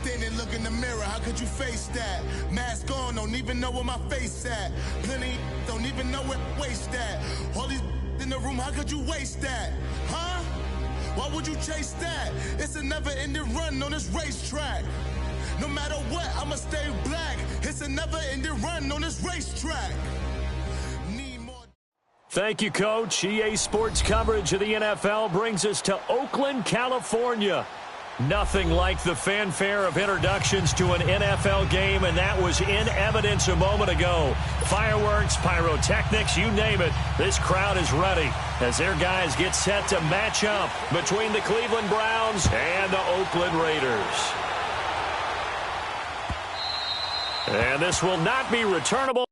Standing, look in the mirror, how could you face that? Mask on, don't even know where my face at. Plenty, don't even know where waste at. All these in the room, how could you waste that? Huh? Why would you chase that? It's a never-ending run on this racetrack. No matter what, I'ma stay black. It's a never-ending run on this racetrack. Thank you, Coach. EA Sports coverage of the NFL brings us to Oakland, California. Nothing like the fanfare of introductions to an NFL game, and that was in evidence a moment ago. Fireworks, pyrotechnics, you name it. This crowd is ready as their guys get set to match up between the Cleveland Browns and the Oakland Raiders. And this will not be returnable.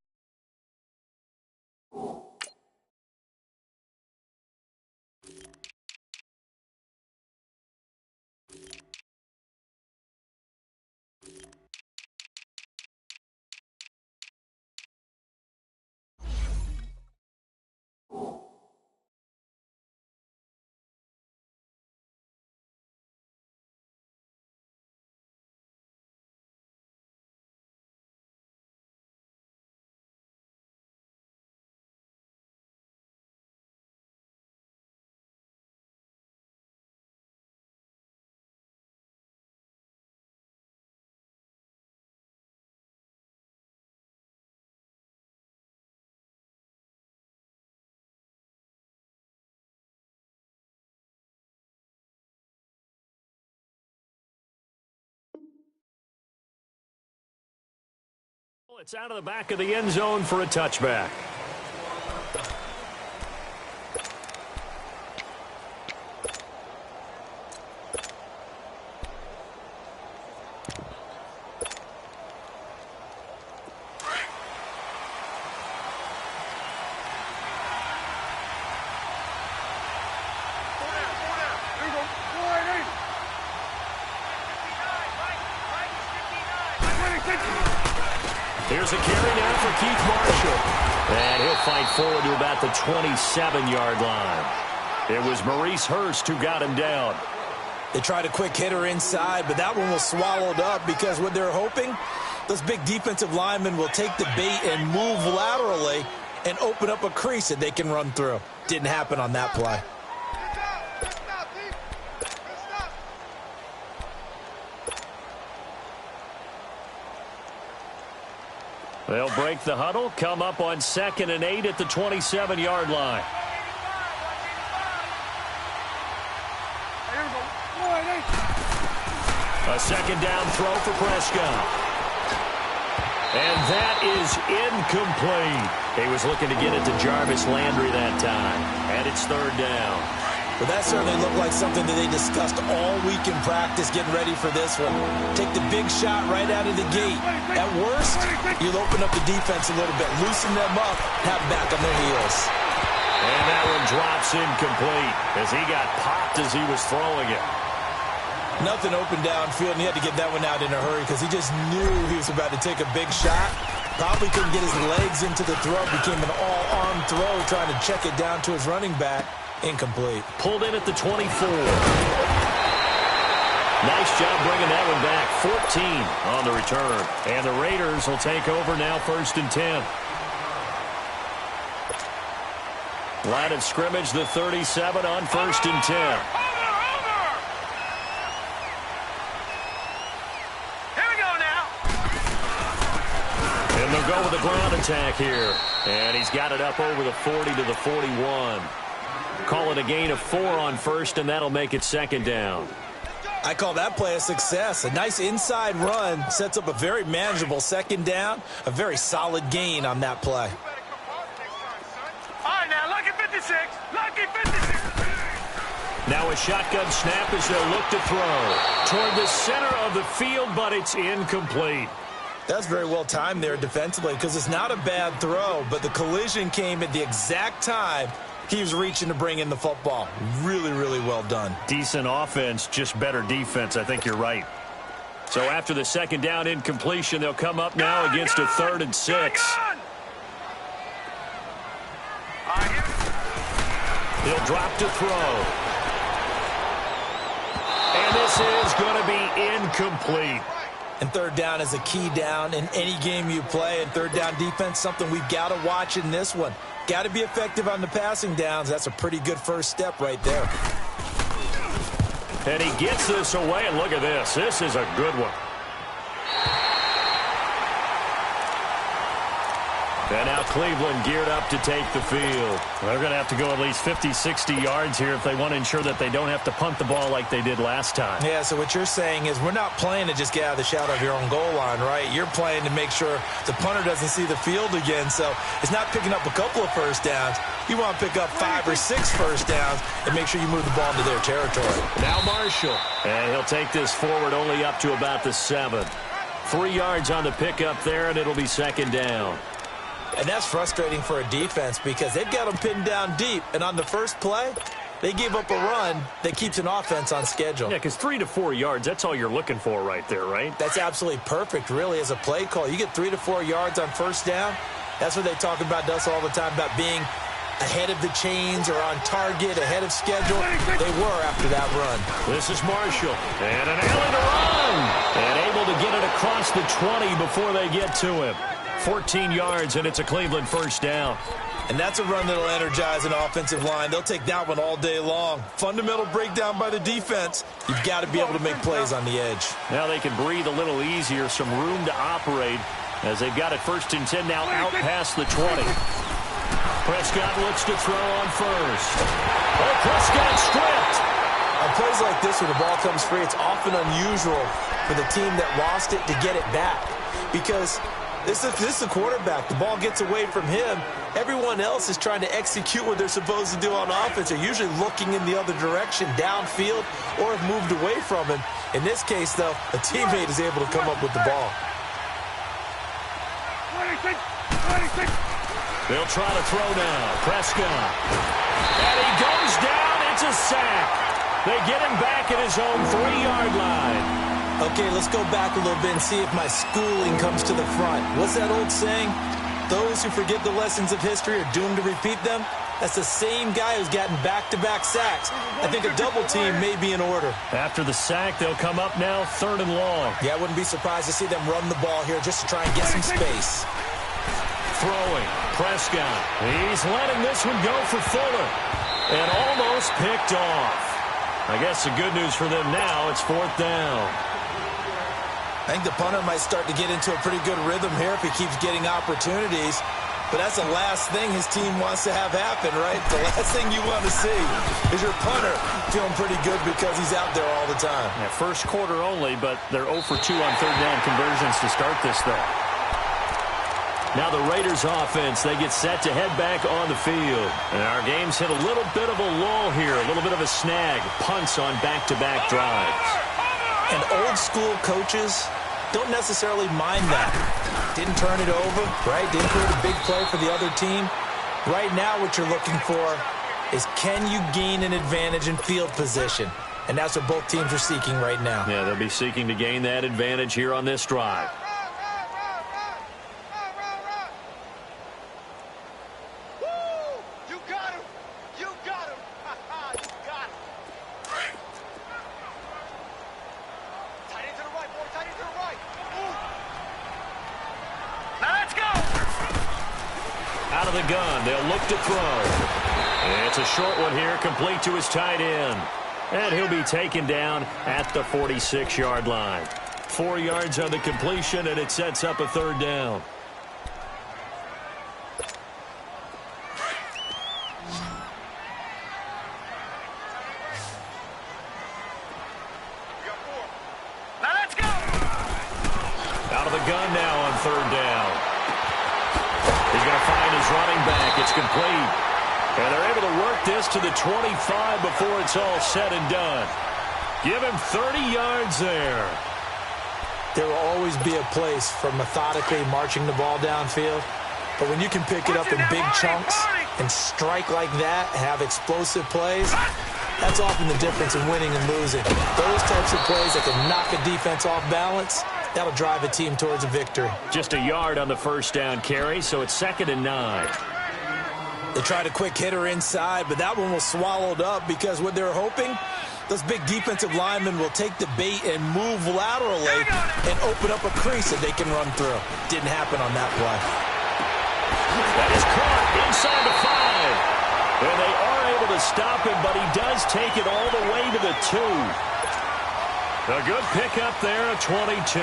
It's out of the back of the end zone for a touchback. Here's a carry now for Keith Marshall. And he'll fight forward to about the 27-yard line. It was Maurice Hurst who got him down. They tried a quick hitter inside, but that one was swallowed up because what they're hoping, those big defensive linemen will take the bait and move laterally and open up a crease that they can run through. Didn't happen on that play. They'll break the huddle, come up on 2nd and 8 at the 27-yard line. A second down throw for Prescott. And that is incomplete. He was looking to get it to Jarvis Landry that time. And it's 3rd down. But that certainly looked like something that they discussed all week in practice, getting ready for this one. Take the big shot right out of the gate. At worst, you'll open up the defense a little bit, loosen them up, have back on their heels. And that one drops incomplete as he got popped as he was throwing it. Nothing open downfield, and he had to get that one out in a hurry because he just knew he was about to take a big shot. Probably couldn't get his legs into the throw. Became an all-arm throw, trying to check it down to his running back. Incomplete. Pulled in at the 24. Nice job bringing that one back. 14 on the return. And the Raiders will take over now, 1st and 10. Line of scrimmage, the 37 on 1st and 10. And they'll go with the ground attack here. And he's got it up over the 40 to the 41. Call it a gain of 4 on 1st, and that'll make it 2nd down. I call that play a success. A nice inside run sets up a very manageable 2nd down. A very solid gain on that play. All right, now, lucky 56. Lucky 56. Now a shotgun snap as they'll look to throw toward the center of the field, but it's incomplete. That's very well timed there defensively because it's not a bad throw, but the collision came at the exact time he was reaching to bring in the football. Really, really well done. Decent offense, just better defense. I think you're right. So after the 2nd down incompletion, they'll come up now against a 3rd and 6. He'll drop to throw. And this is going to be incomplete. And third down is a key down in any game you play. And third down defense, something we've got to watch in this one. Got to be effective on the passing downs. That's a pretty good first step right there. And he gets this away, and look at this. This is a good one. And now Cleveland geared up to take the field. They're going to have to go at least 50, 60 yards here if they want to ensure that they don't have to punt the ball like they did last time. Yeah, so what you're saying is we're not playing to just get out of the shadow of your own goal line, right? You're playing to make sure the punter doesn't see the field again. So it's not picking up a couple of first downs. You want to pick up 5 or 6 first downs and make sure you move the ball into their territory. Now Marshall. And he'll take this forward only up to about the 7. 3 yards on the pickup there, and it'll be second down. And that's frustrating for a defense because they've got them pinned down deep. And on the first play, they give up a run that keeps an offense on schedule. Yeah, because 3 to 4 yards, that's all you're looking for right there, right? That's absolutely perfect, really, as a play call. You get 3 to 4 yards on first down. That's what they talk about us all the time, about being ahead of the chains or on target, ahead of schedule. They were after that run. This is Marshall. And an alley to run. And able to get it across the 20 before they get to him. 14 yards, and it's a Cleveland first down. And that's a run that'll energize an offensive line. They'll take that one all day long. Fundamental breakdown by the defense. You've got to be able to make plays on the edge. Now they can breathe a little easier, some room to operate as they've got it first and 10 now out past the 20. Prescott looks to throw on first. Oh, Prescott stripped. On plays like this where the ball comes free, it's often unusual for the team that lost it to get it back because this is the quarterback. The ball gets away from him. Everyone else is trying to execute what they're supposed to do on offense. They're usually looking in the other direction, downfield, or have moved away from him. In this case, though, a teammate is able to come up with the ball. 26. They'll try to throw now. Prescott. And he goes down. It's a sack. They get him back at his own 3-yard line. Okay, let's go back a little bit and see if my schooling comes to the front. What's that old saying? Those who forget the lessons of history are doomed to repeat them. That's the same guy who's gotten back-to-back sacks. I think a double team may be in order. After the sack, they'll come up now 3rd and long. Yeah, I wouldn't be surprised to see them run the ball here just to try and get some space. Throwing. Prescott. He's letting this one go for Fuller. And almost picked off. I guess the good news for them now, it's 4th down. I think the punter might start to get into a pretty good rhythm here if he keeps getting opportunities. But that's the last thing his team wants to have happen, right? The last thing you want to see is your punter feeling pretty good because he's out there all the time. Yeah, first quarter only, but they're 0 for 2 on 3rd down conversions to start this thing. Now the Raiders offense, they get set to head back on the field. And our game's hit a little bit of a lull here, a little bit of a snag. Punts on back-to-back drives. And old school coaches don't necessarily mind that. Didn't turn it over, right? Didn't create a big play for the other team. Right now what you're looking for is can you gain an advantage in field position? And that's what both teams are seeking right now. Yeah, they'll be seeking to gain that advantage here on this drive. Out of the gun, they'll look to throw. It's a short one here, complete to his tight end. And he'll be taken down at the 46-yard line. 4 yards on the completion, and it sets up a 3rd down. Now let's go. Out of the gun now on 3rd down. He's going to find his running back. It's complete. And they're able to work this to the 25 before it's all said and done. Give him 30 yards there. There will always be a place for methodically marching the ball downfield. But when you can pick it up in big chunks and strike like that, have explosive plays, that's often the difference in winning and losing. Those types of plays that can knock a defense off balance, that'll drive a team towards a victory. Just a yard on the first down carry, so it's 2nd and 9. They tried a quick hitter inside, but that one was swallowed up because what they were hoping those big defensive linemen will take the bait and move laterally and open up a crease that they can run through. Didn't happen on that play. That is caught inside the 5. And they are able to stop him, but he does take it all the way to the 2. A good pickup there at 22.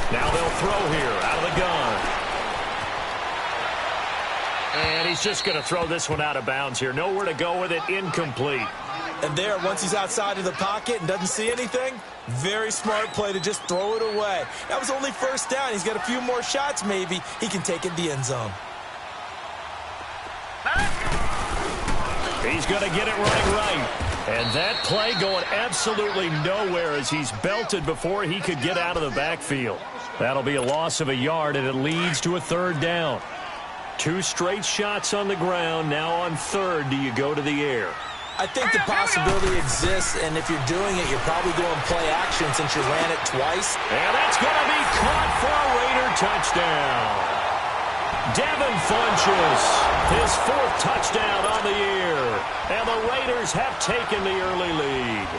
Now they'll throw here out of the gun. And he's just going to throw this one out of bounds here. Nowhere to go with it. Incomplete. And there, once he's outside of the pocket and doesn't see anything, very smart play to just throw it away. That was only first down. He's got a few more shots maybe. He can take it to the end zone. He's going to get it running right. And that play going absolutely nowhere as he's belted before he could get out of the backfield. That'll be a loss of a yard, and it leads to a 3rd down. 2 straight shots on the ground. Now on 3rd, do you go to the air? I think the possibility exists, and if you're doing it, you're probably going play action since you ran it twice. And that's going to be caught for a Raider touchdown. Devin Funchess, his 4th touchdown on the year. And the Raiders have taken the early lead.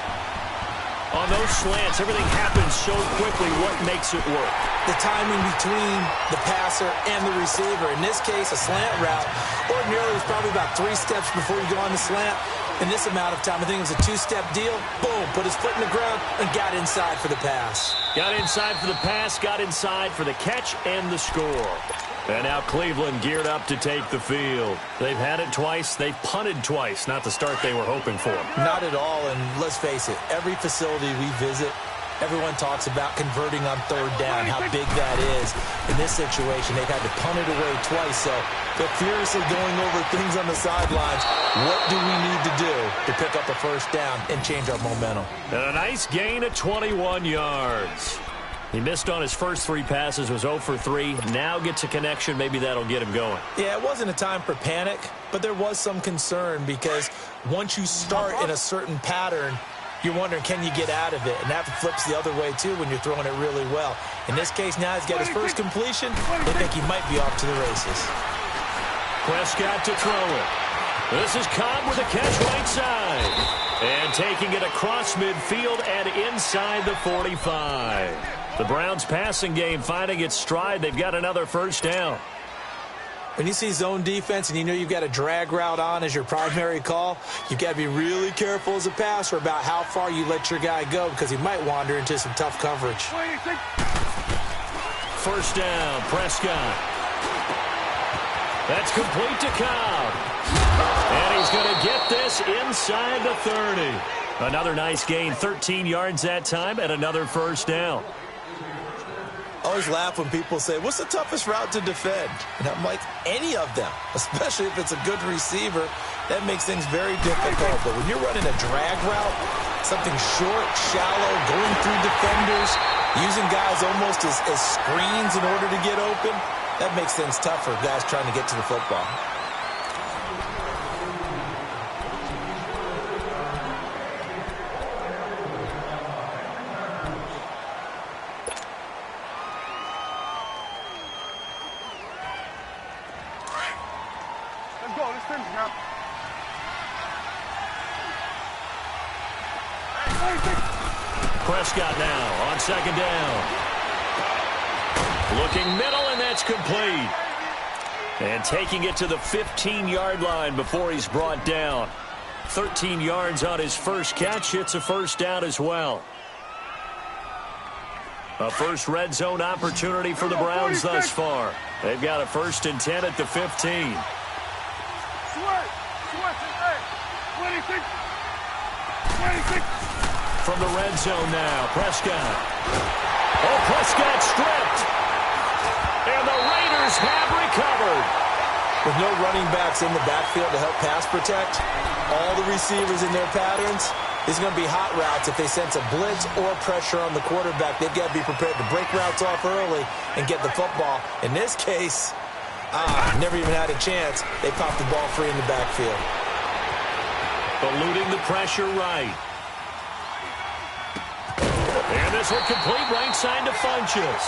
On those slants, everything happens so quickly. What makes it work? The timing between the passer and the receiver. In this case, a slant route. Ordinarily, it's probably about 3 steps before you go on the slant. In this amount of time, I think it was a 2-step deal. Boom, put his foot in the ground and got inside for the pass. Got inside for the pass, got inside for the catch and the score. And now Cleveland geared up to take the field. They've had it twice. They've punted twice. Not the start they were hoping for. Not at all, and let's face it, every facility we visit, everyone talks about converting on 3rd down, how big that is. In this situation, they've had to punt it away twice, so they're furiously going over things on the sidelines. What do we need to do to pick up a 1st down and change our momentum? And a nice gain of 21 yards. He missed on his first 3 passes, was 0 for 3. Now gets a connection. Maybe that'll get him going. Yeah, it wasn't a time for panic, but there was some concern because once you start in a certain pattern, you're wondering, can you get out of it? And that flips the other way, too, when you're throwing it really well. In this case, now he's got his first completion. They think he might be off to the races. Prescott to throw it. This is Cobb with a catch right side. And taking it across midfield and inside the 45. The Browns passing game finding its stride. They've got another 1st down. When you see zone defense and you know you've got a drag route on as your primary call, you've got to be really careful as a passer about how far you let your guy go because he might wander into some tough coverage. 1st down, Prescott. That's complete to Cobb. And he's going to get this inside the 30. Another nice gain, 13 yards that time, and another 1st down. I always laugh when people say, what's the toughest route to defend? And I'm like, any of them, especially if it's a good receiver. That makes things very difficult. But when you're running a drag route, something short, shallow, going through defenders, using guys almost as screens in order to get open, that makes things tougher, guys trying to get to the football. Prescott now on 2nd down. Looking middle, and that's complete. And taking it to the 15-yard line before he's brought down. 13 yards on his first catch. It's a 1st down as well. A first red zone opportunity for the Browns thus far. They've got a 1st and 10 at the 15. From the red zone now, Prescott. Oh, Prescott stripped. And the Raiders have recovered. With no running backs in the backfield to help pass protect, all the receivers in their patterns, these are going to be hot routes. If they sense a blitz or pressure on the quarterback, they've got to be prepared to break routes off early and get the football. In this case, never even had a chance. They popped the ball free in the backfield. Eluding the pressure right. And this one complete right side to Funchess.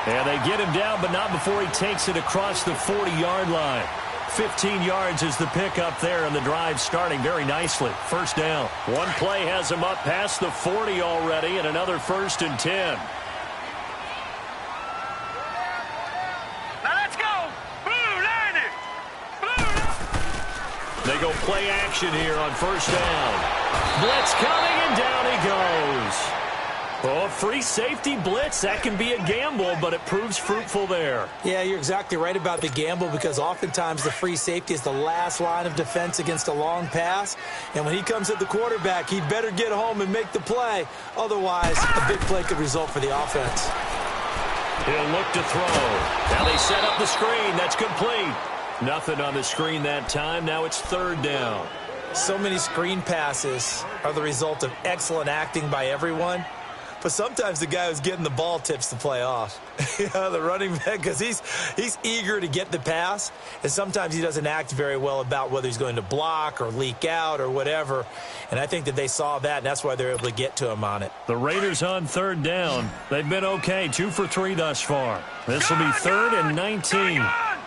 And they get him down, but not before he takes it across the 40-yard line. 15 yards is the pickup there, and the drive starting very nicely. First down. One play has him up past the 40 already, and another 1st and 10. Now let's go. Blue line it. Blue. They go play action here on first down. Blitz coming, and down he goes. Oh, free safety blitz, that can be a gamble, but it proves fruitful there. Yeah, you're exactly right about the gamble because oftentimes the free safety is the last line of defense against a long pass. And when he comes at the quarterback, he'd better get home and make the play. Otherwise, a big play could result for the offense. He'll look to throw. Now they set up the screen. That's complete. Nothing on the screen that time. Now it's 3rd down. So many screen passes are the result of excellent acting by everyone. But sometimes the guy who's getting the ball tips the play off. The running back, because he's eager to get the pass, and sometimes he doesn't act very well about whether he's going to block or leak out or whatever. And I think that they saw that, and that's why they're able to get to him on it. The Raiders on 3rd down. They've been okay, 2 for 3 thus far. This will be 3rd and 19. Now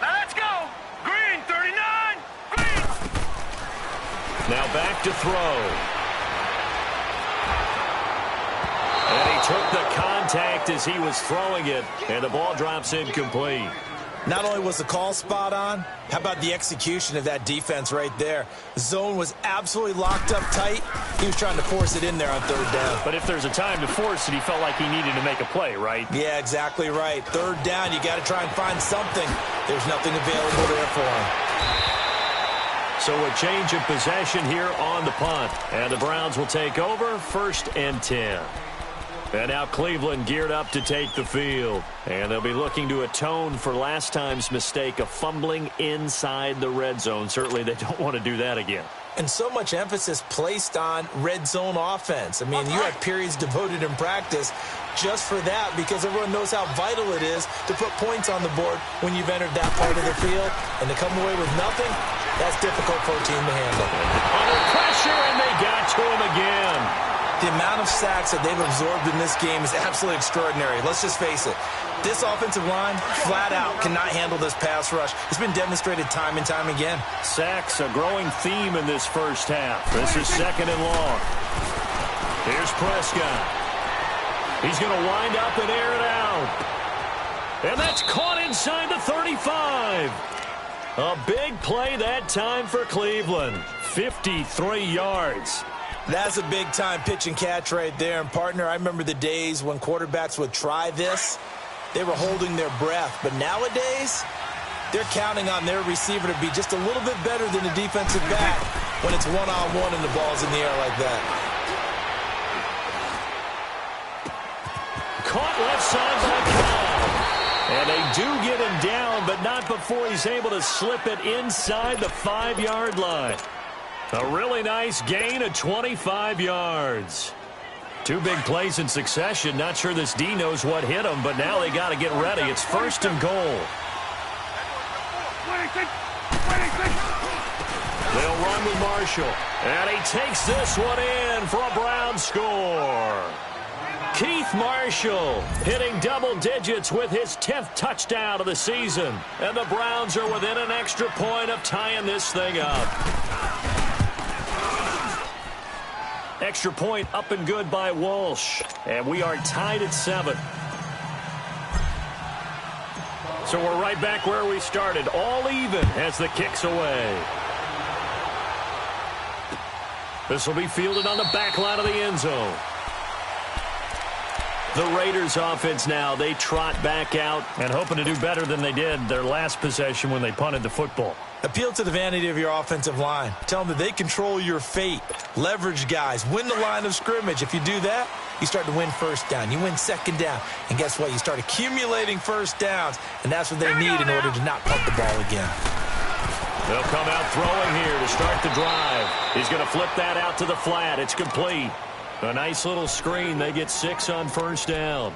let's go. Green 39. Green. Now back to throw. And he took the contact as he was throwing it, and the ball drops incomplete. Not only was the call spot on, how about the execution of that defense right there? The zone was absolutely locked up tight. He was trying to force it in there on 3rd down. But if there's a time to force it, he felt like he needed to make a play, right? Yeah, exactly right. 3rd down, you got to try and find something. There's nothing available there for him. So a change of possession here on the punt. And the Browns will take over, 1st and 10. And now Cleveland geared up to take the field. And they'll be looking to atone for last time's mistake of fumbling inside the red zone. Certainly they don't want to do that again. And so much emphasis placed on red zone offense. I mean, you have periods devoted in practice just for that because everyone knows how vital it is to put points on the board when you've entered that part of the field. And to come away with nothing, that's difficult for a team to handle. Under pressure, and they got to him again. The amount of sacks that they've absorbed in this game is absolutely extraordinary. Let's just face it. This offensive line, flat out, cannot handle this pass rush. It's been demonstrated time and time again. Sacks, a growing theme in this first half. This is 2nd and long. Here's Prescott. He's going to wind up and air it out. And that's caught inside the 35. A big play that time for Cleveland. 53 yards. That's a big-time pitch and catch right there. And, partner, I remember the days when quarterbacks would try this. They were holding their breath. But nowadays, they're counting on their receiver to be just a little bit better than the defensive back when it's one-on-one and the ball's in the air like that. Caught left side by Cobb. And they do get him down, but not before he's able to slip it inside the 5-yard line. A really nice gain of 25 yards. 2 big plays in succession. Not sure this D knows what hit him, but now they got to get ready. It's 1st and goal. They'll run with Marshall. And he takes this one in for a Brown score. Keith Marshall hitting double digits with his 10th touchdown of the season. And the Browns are within an extra point of tying this thing up. Extra point up and good by Walsh. And we are tied at 7. So we're right back where we started. All even as the kick's away. This will be fielded on the back line of the end zone. The Raiders offense now, they trot back out and hoping to do better than they did their last possession when they punted the football. Appeal to the vanity of your offensive line. Tell them that they control your fate. Leverage guys. Win the line of scrimmage. If you do that, you start to win 1st down. You win 2nd down. And guess what? You start accumulating 1st downs. And that's what they need in order to not punt the ball again. They'll come out throwing here to start the drive. He's going to flip that out to the flat. It's complete. A nice little screen. They get 6 on 1st down.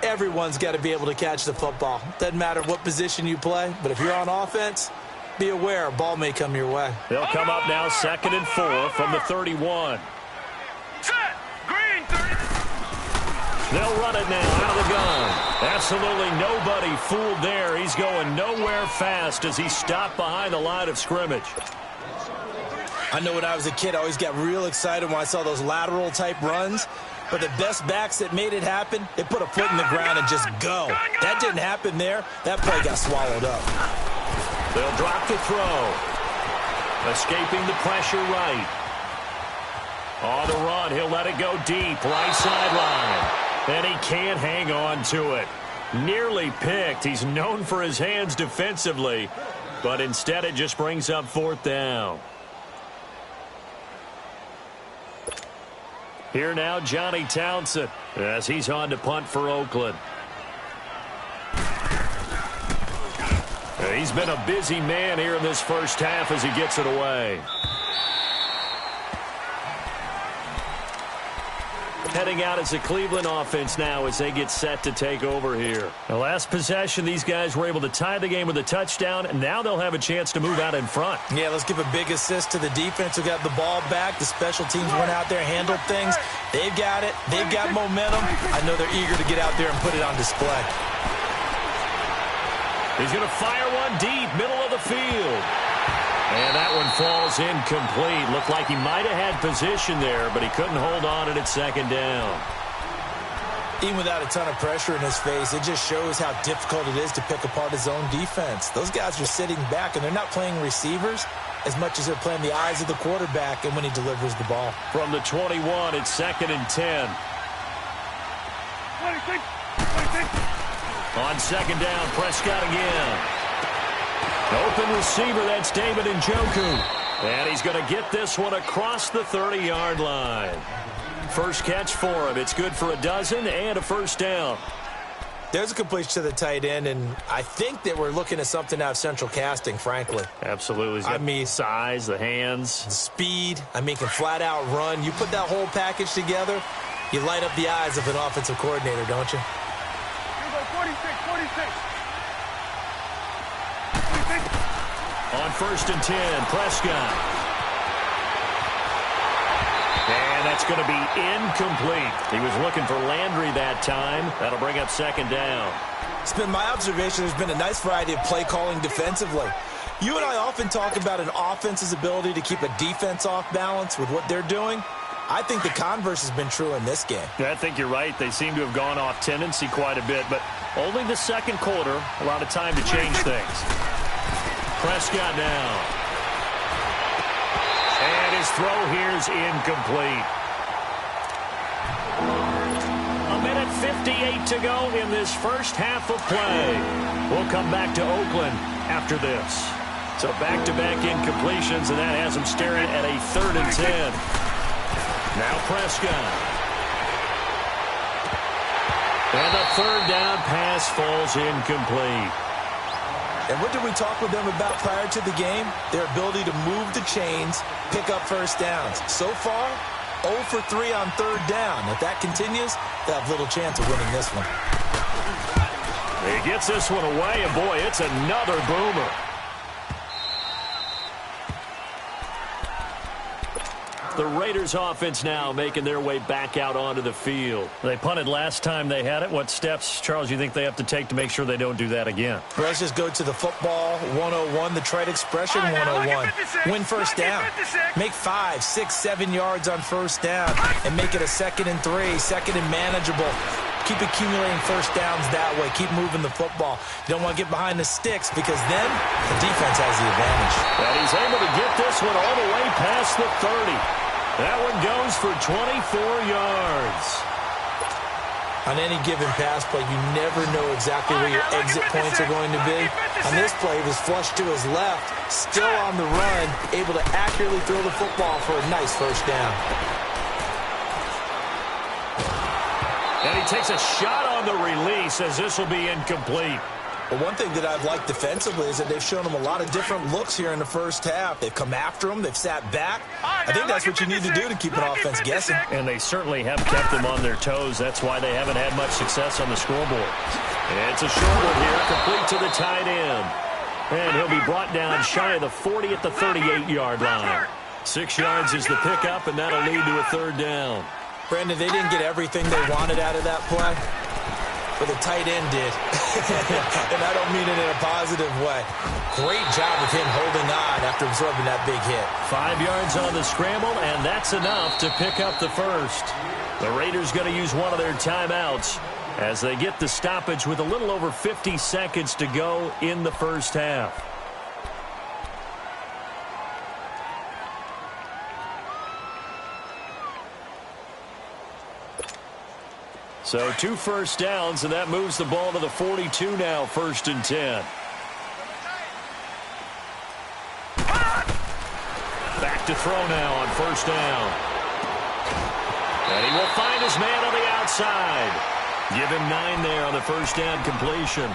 Everyone's got to be able to catch the football. Doesn't matter what position you play, but if you're on offense, be aware a ball may come your way. They'll come up now 2nd and 4 from the 31. Set. Green 30. They'll run it now out of the gun. Absolutely nobody fooled there. He's going nowhere fast as he stopped behind the line of scrimmage. I know when I was a kid, I always got real excited when I saw those lateral-type runs. But the best backs that made it happen, they put a foot in the ground and just go. That didn't happen there. That play got swallowed up. They'll drop the throw. Escaping the pressure right. On the run, he'll let it go deep, right sideline. And he can't hang on to it. Nearly picked. He's known for his hands defensively, but instead it just brings up 4th down. Here now, Johnny Townsend, as he's on to punt for Oakland. He's been a busy man here in this first half as he gets it away. Heading out as a Cleveland offense now as they get set to take over here. The last possession, these guys were able to tie the game with a touchdown, and now they'll have a chance to move out in front. Yeah, let's give a big assist to the defense who got the ball back. The special teams went out there, handled things. They've got it. They've got momentum. I know they're eager to get out there and put it on display. He's going to fire one deep, middle of the field. And that one falls incomplete. Looked like he might have had position there, but he couldn't hold on at 2nd down. Even without a ton of pressure in his face, it just shows how difficult it is to pick apart his own defense. Those guys are sitting back, and they're not playing receivers as much as they're playing the eyes of the quarterback and when he delivers the ball. From the 21, it's 2nd and 10. 26. On 2nd down, Prescott again. Open receiver, that's David Njoku. And he's going to get this one across the 30-yard line. First catch for him. It's good for 12 and a 1st down. There's a completion to the tight end, and I think that we're looking at something out of Central Casting, frankly. Absolutely. I mean, size, the hands. Speed. I mean, can flat out run. You put that whole package together, you light up the eyes of an offensive coordinator, don't you? Here go 46. On 1st and 10, Prescott. And that's going to be incomplete. He was looking for Landry that time. That'll bring up 2nd down. It's been my observation there's been a nice variety of play calling defensively. You and I often talk about an offense's ability to keep a defense off balance with what they're doing. I think the converse has been true in this game. Yeah, I think you're right. They seem to have gone off tendency quite a bit, but only the 2nd quarter, a lot of time to change things. Prescott now. And his throw here is incomplete. 1:58 to go in this first half of play. We'll come back to Oakland after this. So back-to-back incompletions, and that has them staring at a 3rd and 10. Now Prescott. And the 3rd down pass falls incomplete. And what did we talk with them about prior to the game? Their ability to move the chains, pick up 1st downs. So far, 0 for 3 on 3rd down. If that continues, they'll have little chance of winning this one. He gets this one away, and boy, it's another boomer. The Raiders offense now making their way back out onto the field. They punted last time they had it. What steps, Charles, you think they have to take to make sure they don't do that again? Well, let's just go to the football 101, the trite expression 101. Win 1st down. Make 5, 6, 7 yards on 1st down and make it a 2nd and 3, 2nd and manageable. Keep accumulating 1st downs that way. Keep moving the football. You don't want to get behind the sticks because then the defense has the advantage. And he's able to get this one all the way past the 30. That one goes for 24 yards. On any given pass play, you never know exactly where your exit points are going to be. On this play, he was flushed to his left, still on the run, able to accurately throw the football for a nice 1st down. And he takes a shot on the release as this will be incomplete. But one thing that I've liked defensively is that they've shown him a lot of different looks here in the first half. They've come after him. They've sat back. I think that's what you need to do to keep an offense guessing. And they certainly have kept them on their toes. That's why they haven't had much success on the scoreboard. And it's a short one here, complete to the tight end. And he'll be brought down shy of the 40 at the 38-yard line. 6 yards is the pickup, and that'll lead to a 3rd down. Brandon, they didn't get everything they wanted out of that play, but the tight end did. And I don't mean it in a positive way. Great job of him holding on after absorbing that big hit. 5 yards on the scramble, and that's enough to pick up the first. The Raiders going to use one of their timeouts as they get the stoppage with a little over 50 seconds to go in the first half. So 2 first downs, and that moves the ball to the 42 now, 1st and 10. Back to throw now on 1st down. And he will find his man on the outside. Give him 9 there on the 1st down completion.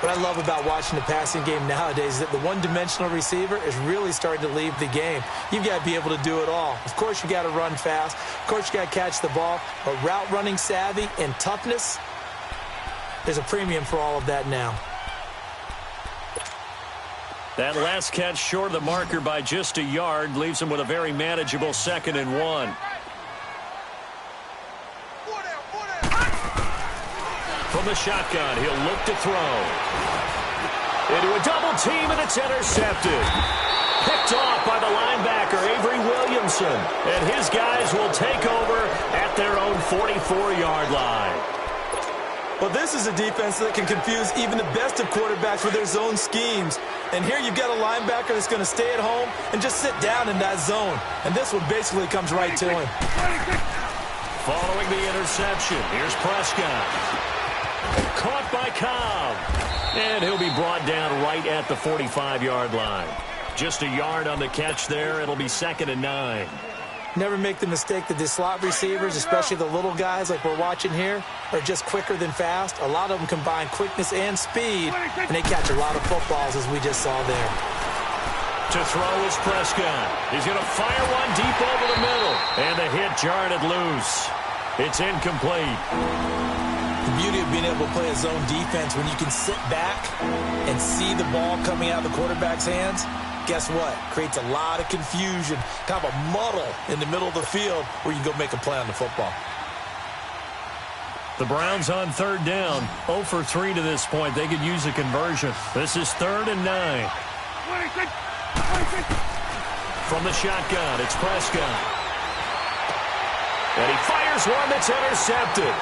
What I love about watching the passing game nowadays is that the one-dimensional receiver is really starting to leave the game. You've got to be able to do it all. Of course, you got to run fast. Of course, you got to catch the ball. But route running savvy and toughness, there's a premium for all of that now. That last catch short of the marker by just a yard leaves him with a very manageable 2nd and 1. From the shotgun, he'll look to throw. Into a double team, and it's intercepted. Picked off by the linebacker, Avery Williamson. And his guys will take over at their own 44-yard line. Well, this is a defense that can confuse even the best of quarterbacks with their zone schemes. And here you've got a linebacker that's going to stay at home and just sit down in that zone. And this one basically comes right to him. Following the interception, here's Prescott. Caught by Cobb. And he'll be brought down right at the 45-yard line. Just a yard on the catch there. It'll be 2nd and 9. Never make the mistake that the slot receivers, especially the little guys like we're watching here, are just quicker than fast. A lot of them combine quickness and speed, and they catch a lot of footballs, as we just saw there. To throw is Prescott. He's going to fire one deep over the middle. And the hit jarred it loose. It's incomplete. The beauty of being able to play a zone defense when you can sit back and see the ball coming out of the quarterback's hands, guess what? Creates a lot of confusion, kind of a muddle in the middle of the field where you can go make a play on the football. The Browns on 3rd down, 0 for 3 to this point. They could use a conversion. This is 3rd and 9. From the shotgun, it's Prescott. And he fires one that's intercepted.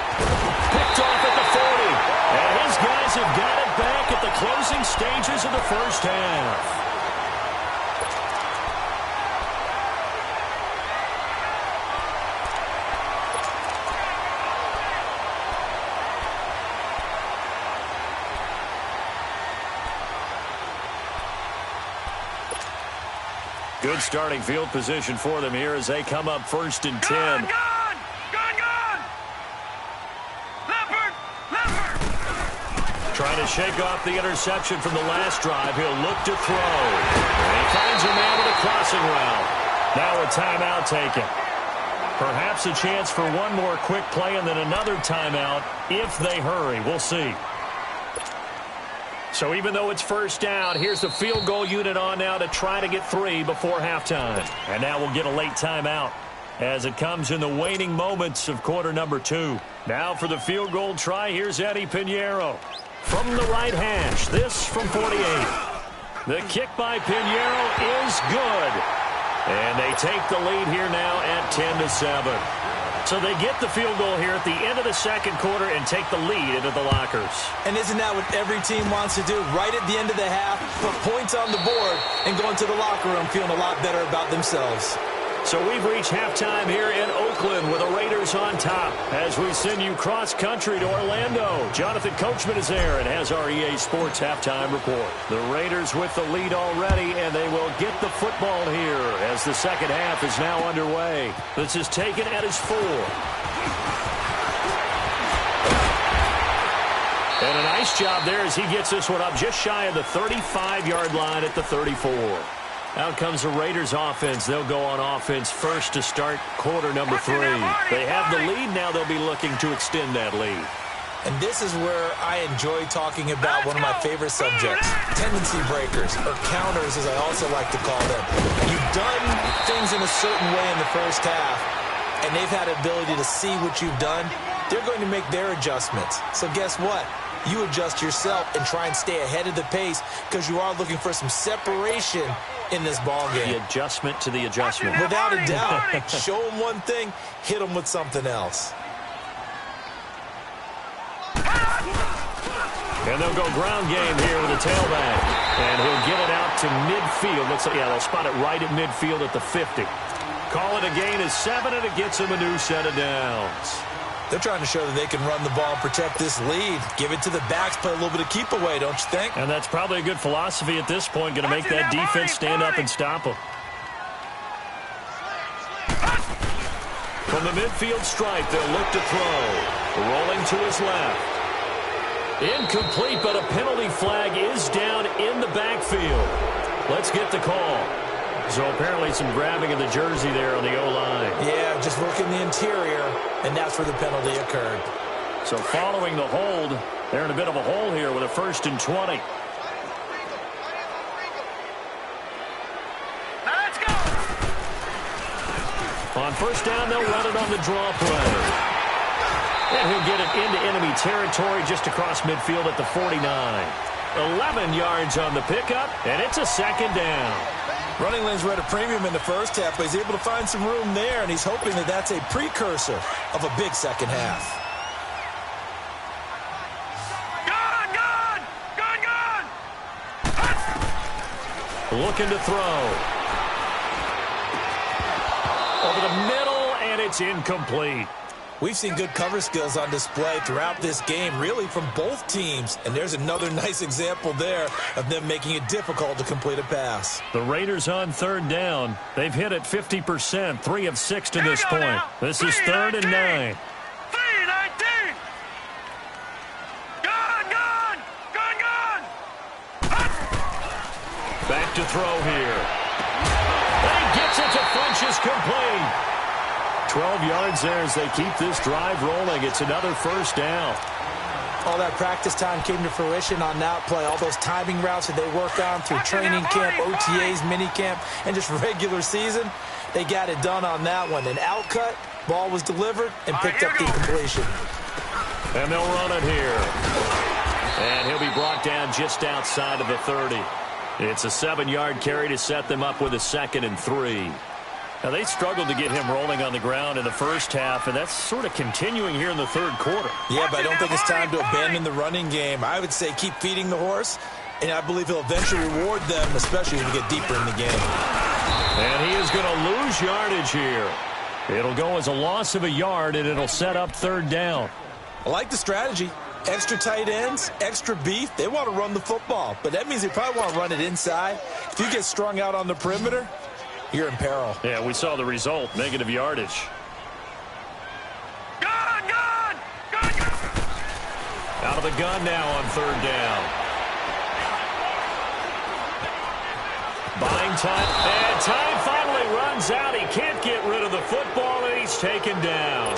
Picked off at the 40. And his guys have got it back at the closing stages of the first half. Good starting field position for them here as they come up 1st and 10. Gone! Leopard! Trying to shake off the interception from the last drive. He'll look to throw. And he finds a man with a crossing route. Now a timeout taken. Perhaps a chance for one more quick play and then another timeout if they hurry. We'll see. So even though it's 1st down, here's the field goal unit on now to try to get 3 before halftime. And now we'll get a late timeout as it comes in the waning moments of quarter number 2. Now for the field goal try, here's Eddie Pinheiro. From the right hash, this from 48. The kick by Pinheiro is good. And they take the lead here now at 10-7. So they get the field goal here at the end of the 2nd quarter and take the lead into the lockers. And isn't that what every team wants to do? Right at the end of the half, put points on the board and go into the locker room feeling a lot better about themselves. So we've reached halftime here in Oakland with the Raiders on top as we send you cross-country to Orlando. Jonathan Coachman is there and has our EA Sports halftime report. The Raiders with the lead already, and they will get the football here as the second half is now underway. This is taken at his 4. And a nice job there as he gets this one up just shy of the 35-yard line at the 34. Out comes the Raiders offense. They'll go on offense first to start quarter number 3. They have the lead. Now they'll be looking to extend that lead. And this is where I enjoy talking about one of my favorite subjects, tendency breakers, or counters as I also like to call them. You've done things in a certain way in the first half, and they've had the ability to see what you've done, they're going to make their adjustments. So guess what? You adjust yourself and try and stay ahead of the pace because you are looking for some separation in this ball game. The adjustment to the adjustment. Without a doubt. Show them one thing, hit them with something else. And they'll go ground game here with a tailback. And he'll get it out to midfield. Looks like, yeah, they'll spot it right at midfield at the 50. Call it a gain of 7, and it gets them a new set of downs. They're trying to show that they can run the ball and protect this lead. Give it to the backs, play a little bit of keep away, don't you think? And that's probably a good philosophy at this point, going to make that defense stand up and stop them. From the midfield stripe, they'll look to throw. Rolling to his left. Incomplete, but a penalty flag is down in the backfield. Let's get the call. So apparently some grabbing of the jersey there on the O-line. Yeah, just working the interior, and that's where the penalty occurred. So following the hold, they're in a bit of a hole here with a 1st and 20. Let's go. On 1st down, they'll run it on the draw play. And he'll get it into enemy territory just across midfield at the 49. 11 yards on the pickup, and it's a 2nd down. Running lanes were at a premium in the first half, but he's able to find some room there, and he's hoping that that's a precursor of a big second half. Gun! Looking to throw. Over the middle, and it's incomplete. We've seen good cover skills on display throughout this game, really from both teams. And there's another nice example there of them making it difficult to complete a pass. The Raiders on 3rd down. They've hit it 50%, 3 of 6 to this point. This is 3rd and 9. 3-19. Gun! Back to throw here. And he gets it to Funchess complete. 12 yards there as they keep this drive rolling. It's another 1st down. All that practice time came to fruition on that play. All those timing routes that they worked on through training camp, OTAs, mini camp, and just regular season, they got it done on that one. An outcut, ball was delivered, and picked up the completion. And they'll run it here. And he'll be brought down just outside of the 30. It's a 7-yard carry to set them up with a 2nd and 3. Now, they struggled to get him rolling on the ground in the first half, and that's sort of continuing here in the 3rd quarter. Yeah, but I don't think it's time to abandon the running game. I would say keep feeding the horse, and I believe he'll eventually reward them, especially as we get deeper in the game. And he is going to lose yardage here. It'll go as a loss of a yard, and it'll set up 3rd down. I like the strategy. Extra tight ends, extra beef. They want to run the football, but that means they probably want to run it inside. If you get strung out on the perimeter, you're in peril. Yeah, we saw the result, negative yardage. Gun! Out of the gun now on 3rd down. Buying time, and time finally runs out. He can't get rid of the football, and he's taken down.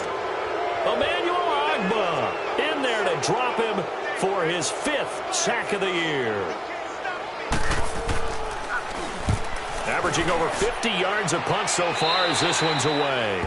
Emmanuel Ogbah in there to drop him for his 5th sack of the year. Averaging over 50 yards a punt so far as this one's away.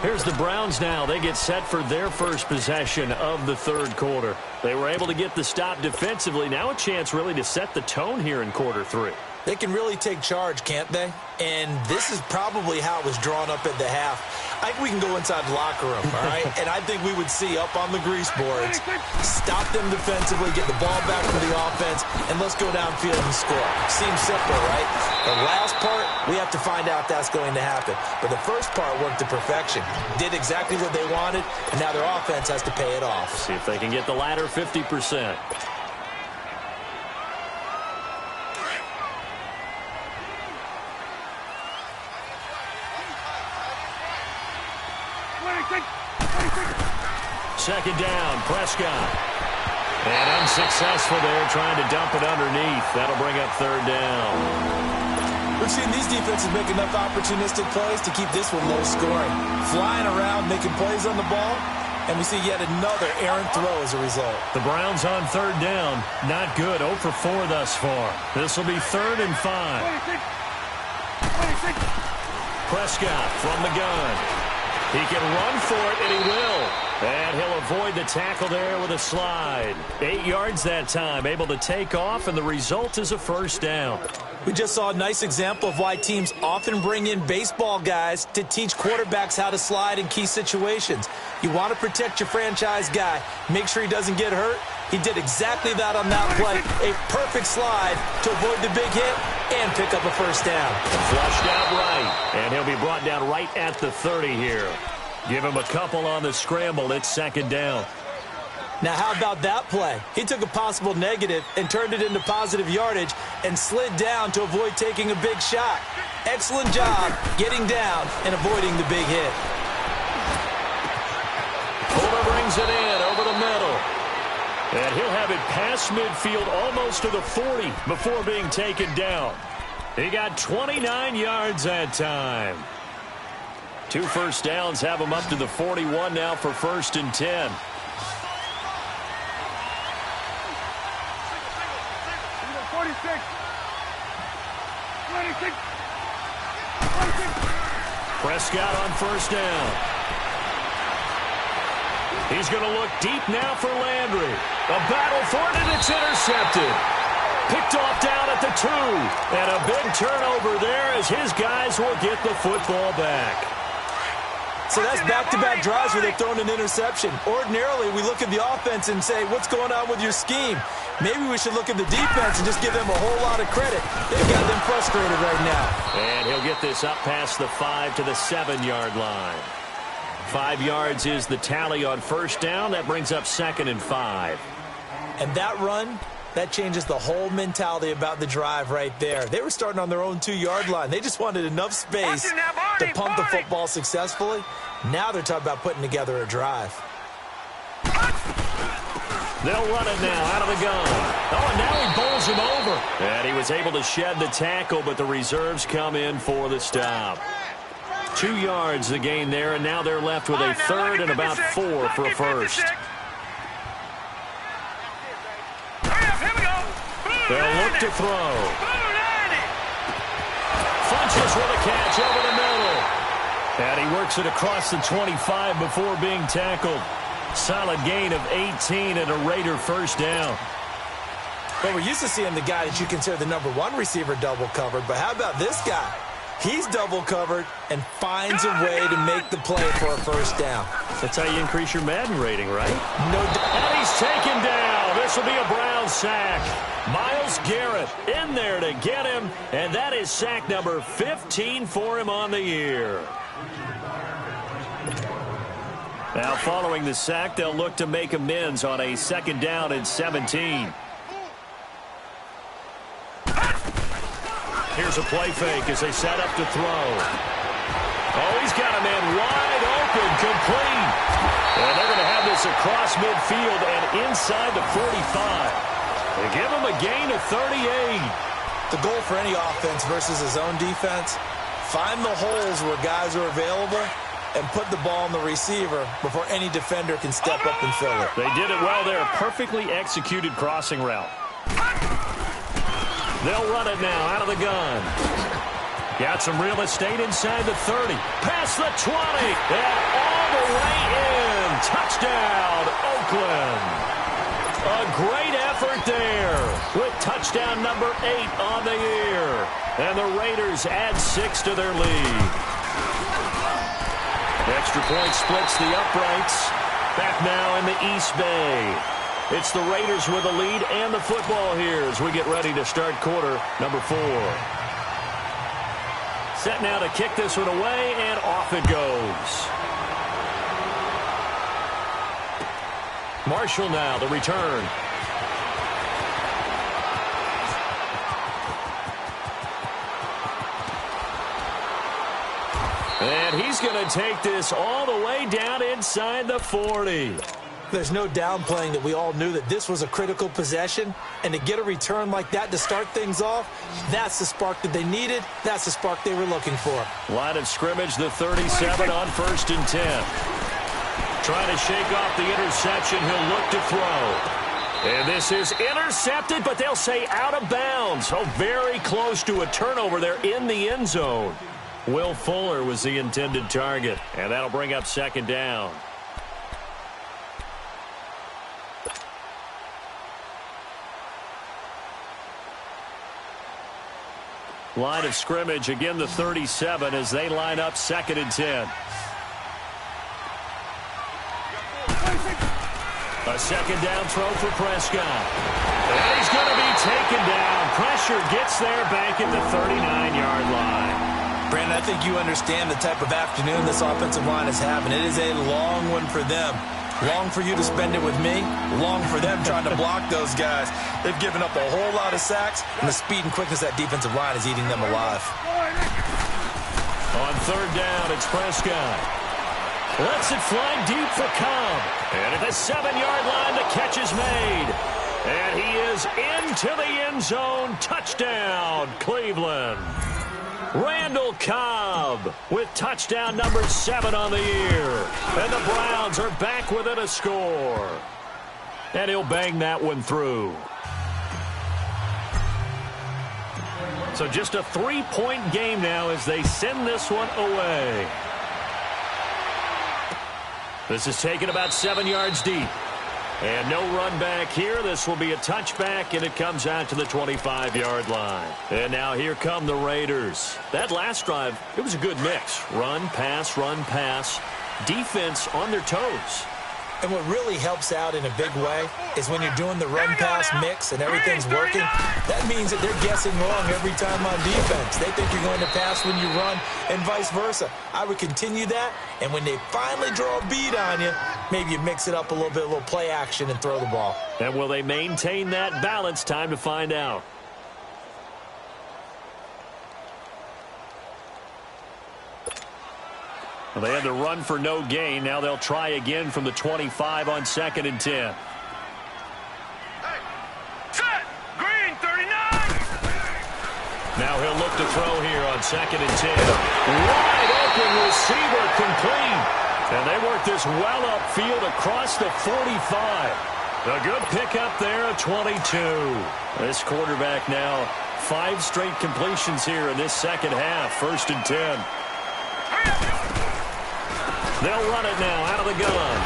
Here's the Browns now. They get set for their first possession of the 3rd quarter. They were able to get the stop defensively. Now a chance really to set the tone here in quarter 3. They can really take charge, can't they? And this is probably how it was drawn up at the half. I think we can go inside the locker room, all right? And I think we would see up on the grease boards, stop them defensively, get the ball back from the offense, and let's go downfield and score. Seems simple, right? The last part, we have to find out if that's going to happen. But the first part worked to perfection. Did exactly what they wanted, and now their offense has to pay it off. See if they can get the latter 50%. Second down, Prescott. And unsuccessful there, trying to dump it underneath. That'll bring up 3rd down. We've seen these defenses make enough opportunistic plays to keep this one low scoring. Flying around, making plays on the ball, and we see yet another errant throw as a result. The Browns on 3rd down. Not good. 0 for 4 thus far. This will be 3rd and 5. Prescott from the gun. He can run for it, and he will. And he'll avoid the tackle there with a slide. 8 yards that time, able to take off, and the result is a first down. We just saw a nice example of why teams often bring in baseball guys to teach quarterbacks how to slide in key situations. You want to protect your franchise guy. Make sure he doesn't get hurt. He did exactly that on that play. A perfect slide to avoid the big hit and pick up a first down. Flushed out right, and he'll be brought down right at the 30 here. Give him a couple on the scramble. It's second down. Now, how about that play? He took a possible negative and turned it into positive yardage and slid down to avoid taking a big shot. Excellent job getting down and avoiding the big hit. Fuller brings it in over the middle. And he'll have it past midfield almost to the 40 before being taken down. He got 29 yards that time. 2 first downs have him up to the 41 now for 1st and 10. Prescott on first down. He's going to look deep now for Landry. A battle for it, and it's intercepted. Picked off down at the 2. And a big turnover there as his guys will get the football back. So that's back-to-back drives where they've thrown an interception. Ordinarily, we look at the offense and say, what's going on with your scheme? Maybe we should look at the defense and just give them a whole lot of credit. They've got them frustrated right now. And he'll get this up past the 5 to the 7-yard line. 5 yards is the tally on first down. That brings up 2nd and 5. And that run, that changes the whole mentality about the drive right there. They were starting on their own 2-yard line. They just wanted enough space to pump the football successfully. Now they're talking about putting together a drive. They'll run it now out of the gun. Oh, and now he bowls him over. And he was able to shed the tackle, but the reserves come in for the stop. 2 yards the gain there, and now they're left with a 3rd and about 4 for a first. They'll look to throw. Funches with a catch over the middle. And he works it across the 25 before being tackled. Solid gain of 18 and a Raider first down. Well, we're used to seeing the guy that you consider the number 1 receiver double covered, but how about this guy? He's double covered and finds a way to make the play for a first down. That's how you increase your Madden rating, right? No doubt. And he's taken down. This will be a Brown sack. Myles Garrett in there to get him, and that is sack number 15 for him on the year. Now, following the sack, they'll look to make amends on a 2nd down and 17. Here's a play fake as they set up to throw. Oh, he's got a man wide open, complete. And they're going to have this across midfield and inside the 45. They give him a gain of 38. The goal for any offense versus his own defense, find the holes where guys are available and put the ball on the receiver before any defender can step up and fill it. They did it well there. Perfectly executed crossing route. They'll run it now out of the gun. Got some real estate inside the 30. Past the 20. And all the way in. Touchdown, Oakland. A great effort there with touchdown number 8 on the year. And the Raiders add 6 to their lead. Extra point splits the uprights. Back now in the East Bay. It's the Raiders with the lead and the football here as we get ready to start quarter number 4. Set now to kick this one away, and off it goes. Marshall now, the return. And he's going to take this all the way down inside the 40. There's no downplaying that we all knew that this was a critical possession, and to get a return like that to start things off, that's the spark that they needed. That's the spark they were looking for. Line of scrimmage, the 37 on 1st and 10. Trying to shake off the interception. He'll look to throw. And this is intercepted, but they'll say out of bounds. Oh, very close to a turnover there in the end zone. Will Fuller was the intended target, and that'll bring up second down. Line of scrimmage, again the 37 as they line up 2nd and 10. A second down throw for Prescott. And he's going to be taken down. Pressure gets there back at the 39-yard line. Brandon, I think you understand the type of afternoon this offensive line is having. It is a long one for them. Long for you to spend it with me. Long for them trying to block those guys. They've given up a whole lot of sacks, and the speed and quickness of that defensive line is eating them alive. On 3rd down, it's Prescott. Lets it fly deep for Cobb. And at the 7-yard line, the catch is made. And he is into the end zone. Touchdown, Cleveland. Randall Cobb with touchdown number 7 on the year. And the Browns are back within a score. And he'll bang that one through. So just a 3-point game now as they send this one away. This is taken about 7 yards deep. And no run back here. This will be a touchback, and it comes out to the 25-yard line. And now here come the Raiders. That last drive, it was a good mix. Run, pass, defense on their toes. And what really helps out in a big way is when you're doing the run-pass mix and everything's working, that means that they're guessing wrong every time on defense. They think you're going to pass when you run and vice versa. I would continue that, and when they finally draw a bead on you, maybe you mix it up a little bit, a little play action, and throw the ball. And will they maintain that balance? Time to find out. Well, they had the run for no gain. Now they'll try again from the 25 on 2nd and 10. Hey. Set. Green, 39. Now he'll look to throw here on 2nd and 10. Wide open receiver complete. And they work this well upfield across the 45. A good pickup there at 22. This quarterback now 5 straight completions here in this second half. 1st and 10. They'll run it now out of the gun.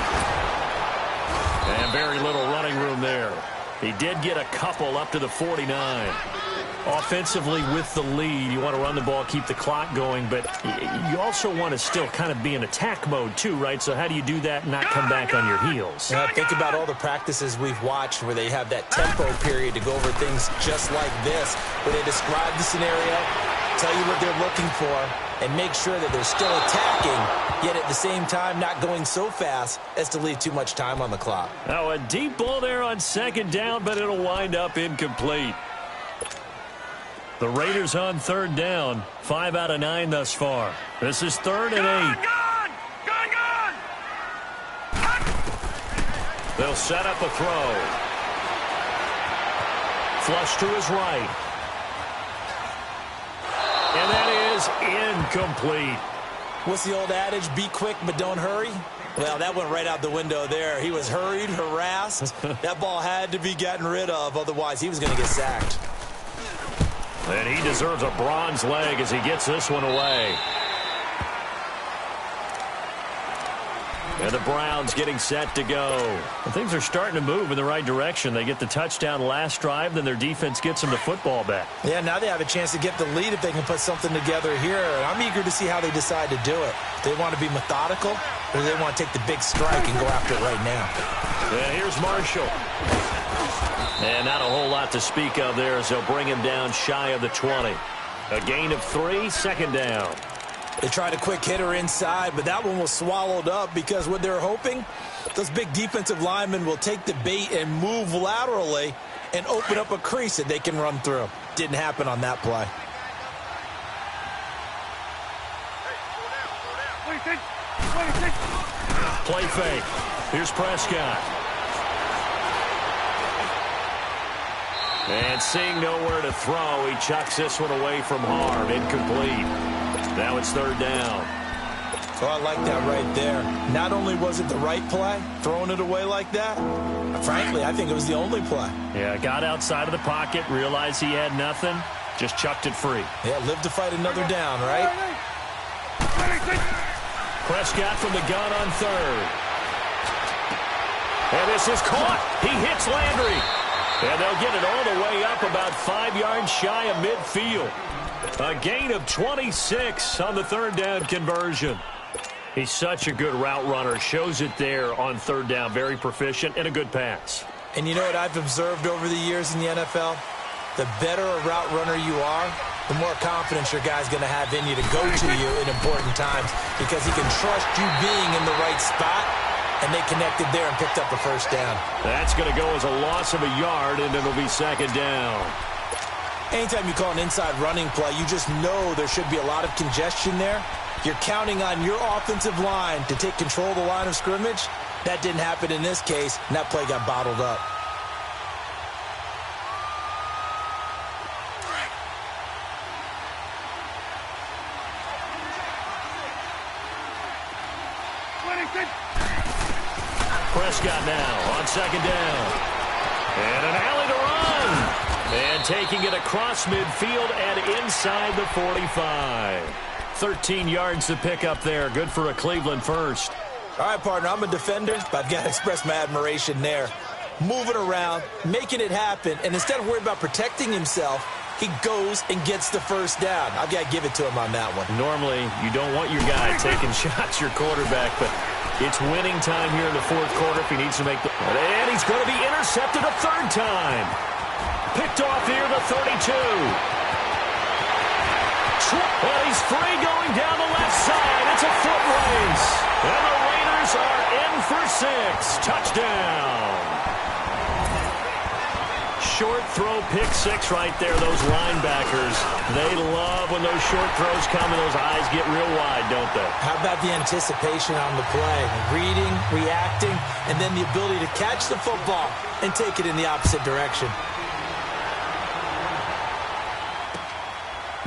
And very little running room there. He did get a couple up to the 49. Offensively with the lead, you want to run the ball, keep the clock going, but you also want to still kind of be in attack mode too, right? So how do you do that and not come back on your heels? Think about all the practices we've watched where they have that tempo period to go over things just like this, where they describe the scenario, tell you what they're looking for, and make sure that they're still attacking, yet at the same time not going so fast as to leave too much time on the clock. Now a deep ball there on 2nd down, but it'll wind up incomplete. The Raiders on 3rd down, 5 out of 9 thus far. This is 3rd and 8. Gun! They'll set up a throw. Flush to his right. And that is incomplete. What's the old adage? Be quick, but don't hurry. Well, that went right out the window there. He was hurried, harassed. That ball had to be gotten rid of. Otherwise, he was going to get sacked. And he deserves a bronze leg as he gets this one away. And the Browns getting set to go. Well, things are starting to move in the right direction. They get the touchdown last drive, then their defense gets them the football back. Yeah, now they have a chance to get the lead if they can put something together here. And I'm eager to see how they decide to do it. Do they want to be methodical, or do they want to take the big strike and go after it right now? And here's Marshall. And not a whole lot to speak of there as they'll bring him down shy of the 20. A gain of 3, 2nd down. They tried a quick hitter inside, but that one was swallowed up because what they're hoping, those big defensive linemen will take the bait and move laterally and open up a crease that they can run through. Didn't happen on that play. Play fake. Here's Prescott. And seeing nowhere to throw, he chucks this one away from harm. Incomplete. Now it's 3rd down. So I like that right there. Not only was it the right play, throwing it away like that, frankly, I think it was the only play. Yeah, got outside of the pocket, realized he had nothing, just chucked it free. Yeah, live to fight another down, right? Prescott from the gun on third. And this is caught. He hits Landry. And they'll get it all the way up about 5 yards shy of midfield. A gain of 26 on the third down conversion. He's such a good route runner. Shows it there on third down. Very proficient and a good pass. And you know what I've observed over the years in the NFL? The better a route runner you are, the more confidence your guy's going to have in you to go to you in important times because he can trust you being in the right spot, and they connected there and picked up the first down. That's going to go as a loss of a yard, and it'll be second down. Anytime you call an inside running play, you just know there should be a lot of congestion there. You're counting on your offensive line to take control of the line of scrimmage. That didn't happen in this case, and that play got bottled up. Prescott now on second down. And an alley to run. And taking it across midfield and inside the 45. 13 yards to pick up there. Good for a Cleveland first. All right, partner, I'm a defender, but I've got to express my admiration there. Moving around, making it happen, and instead of worrying about protecting himself, he goes and gets the first down. I've got to give it to him on that one. Normally, you don't want your guy taking shots, your quarterback, but it's winning time here in the fourth quarter if he needs to make the... And he's going to be intercepted a third time. Picked off here, the 32. And he's free going down the left side. It's a foot race. And the Raiders are in for 6. Touchdown. Short throw, pick 6 right there. Those linebackers, they love when those short throws come and those eyes get real wide, don't they? How about the anticipation on the play? Reading, reacting, and then the ability to catch the football and take it in the opposite direction.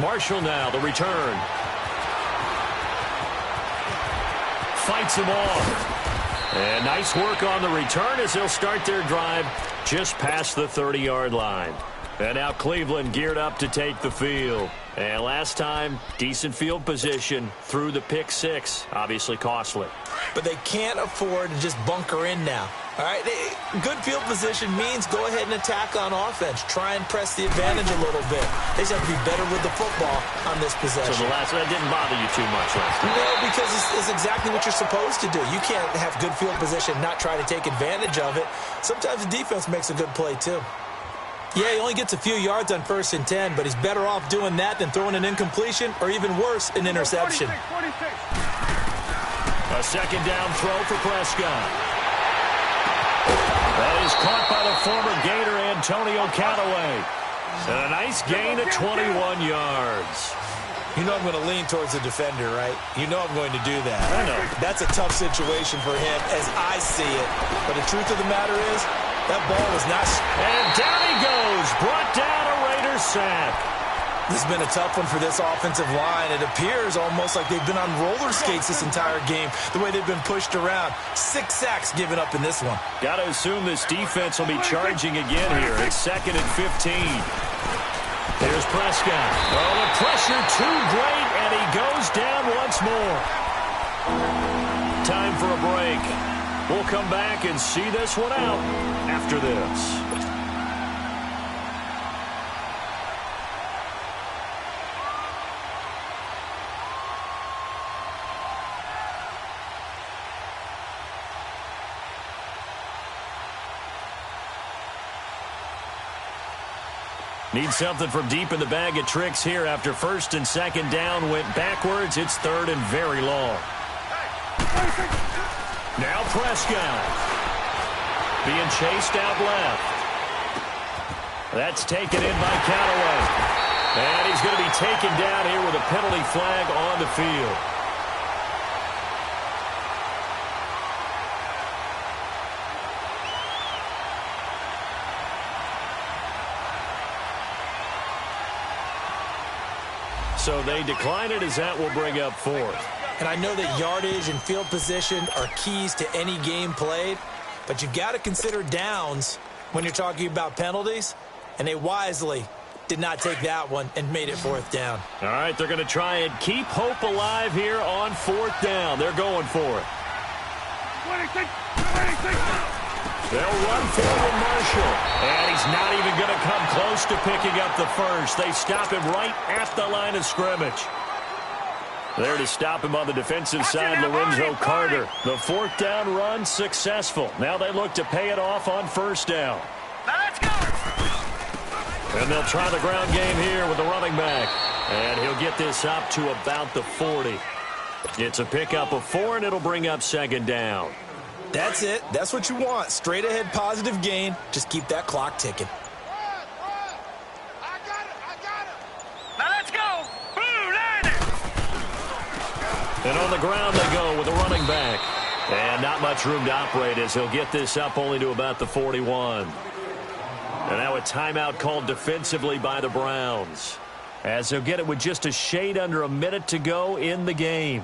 Marshall now, the return. Fights him off. And nice work on the return as they'll start their drive just past the 30-yard line. And now Cleveland geared up to take the field. And last time, decent field position through the pick 6. Obviously costly. But they can't afford to just bunker in now. All right, good field position means go ahead and attack on offense. Try and press the advantage a little bit. They just have to be better with the football on this possession. So the last one didn't bother you too much last time? No, because it's exactly what you're supposed to do. You can't have good field position, not try to take advantage of it. Sometimes the defense makes a good play, too. Yeah, he only gets a few yards on 1st and 10, but he's better off doing that than throwing an incompletion or even worse, an interception. 46. A second down throw for Prescott. That is caught by the former Gator Antonio Callaway. And a nice gain of 21 yards. You know I'm going to lean towards the defender, right? You know I'm going to do that. I know. That's a tough situation for him as I see it. But the truth of the matter is, that ball was not... And down he goes. Brought down a Raiders sack. This has been a tough one for this offensive line. It appears almost like they've been on roller skates this entire game, the way they've been pushed around. 6 sacks given up in this one. Got to assume this defense will be charging again here. It's 2nd and 15. Here's Prescott. Oh, the pressure too great, and he goes down once more. Time for a break. We'll come back and see this one out after this. Need something from deep in the bag of tricks here after 1st and 2nd down went backwards. It's 3rd and very long. Now Prescott. Being chased out left. That's taken in by Callaway. And he's going to be taken down here with a penalty flag on the field. So they decline it as that will bring up 4th. And I know that yardage and field position are keys to any game played, but you've got to consider downs when you're talking about penalties, and they wisely did not take that one and made it 4th down. All right, they're going to try and keep hope alive here on 4th down. They're going for it. 26. They'll run forward Marshall, and he's not even going to come close to picking up the first. They stop him right at the line of scrimmage. There to stop him on the defensive side, Lorenzo Carter. The 4th down run successful. Now they look to pay it off on 1st down. Now let's go. And they'll try the ground game here with the running back. And he'll get this up to about the 40. It's a pickup of 4, and it'll bring up 2nd down. That's it. That's what you want. Straight ahead positive gain. Just keep that clock ticking. I got it. Now let's go. Blue line it. And on the ground they go with the running back. And not much room to operate as he'll get this up only to about the 41. And now a timeout called defensively by the Browns, as he'll get it with just a shade under a minute to go in the game.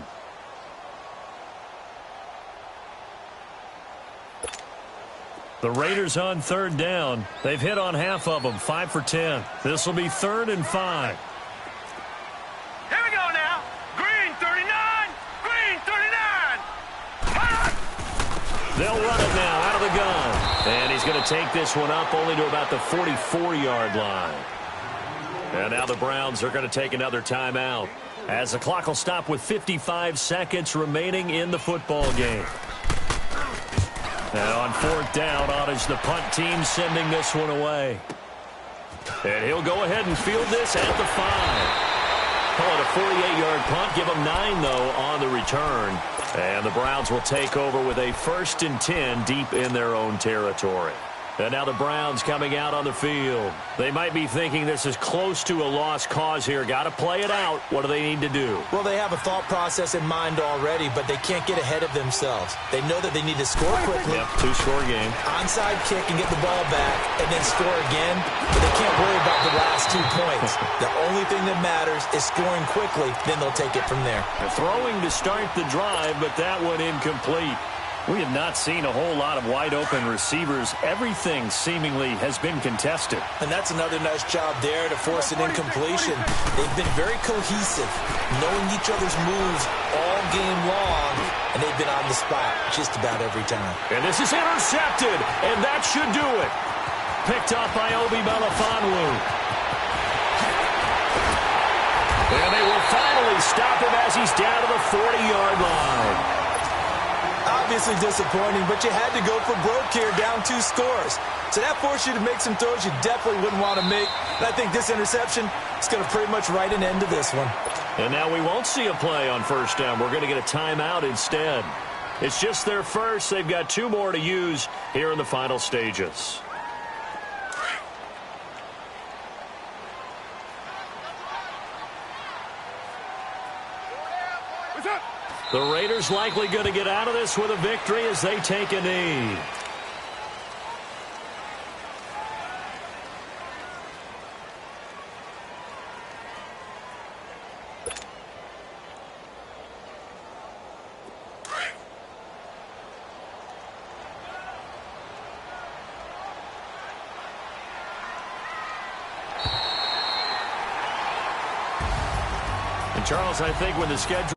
The Raiders on 3rd down. They've hit on half of them, 5 for 10. This will be 3rd and 5. Here we go now. Green 39. Green 39. They'll run it now out of the gun. And he's going to take this one up only to about the 44-yard line. And now the Browns are going to take another timeout, as the clock will stop with 55 seconds remaining in the football game. And on 4th down, Otto's the punt team sending this one away. And he'll go ahead and field this at the 5. Call it a 48-yard punt. Give them 9, though, on the return. And the Browns will take over with a 1st and 10 deep in their own territory. And now the Browns coming out on the field. They might be thinking this is close to a lost cause here. Got to play it out. What do they need to do? Well, they have a thought process in mind already, but they can't get ahead of themselves. They know that they need to score quickly. Yep, 2-score game. Onside kick and get the ball back, and then score again. But they can't worry about the last 2 points. The only thing that matters is scoring quickly. Then they'll take it from there. They're throwing to start the drive, but that one incomplete. We have not seen a whole lot of wide-open receivers. Everything seemingly has been contested. And that's another nice job there to force an incompletion. They've been very cohesive, knowing each other's moves all game long, and they've been on the spot just about every time. And this is intercepted, and that should do it. Picked up by Obi Melifonwu. And they will finally stop him as he's down to the 40-yard line. Obviously disappointing, but you had to go for broke here, down 2 scores. So that forced you to make some throws you definitely wouldn't want to make. And I think this interception is going to pretty much write an end to this one. And now we won't see a play on 1st down. We're going to get a timeout instead. It's just their first. They've got 2 more to use here in the final stages. What's up? The Raiders likely going to get out of this with a victory as they take a knee. And Charles, I think when the schedule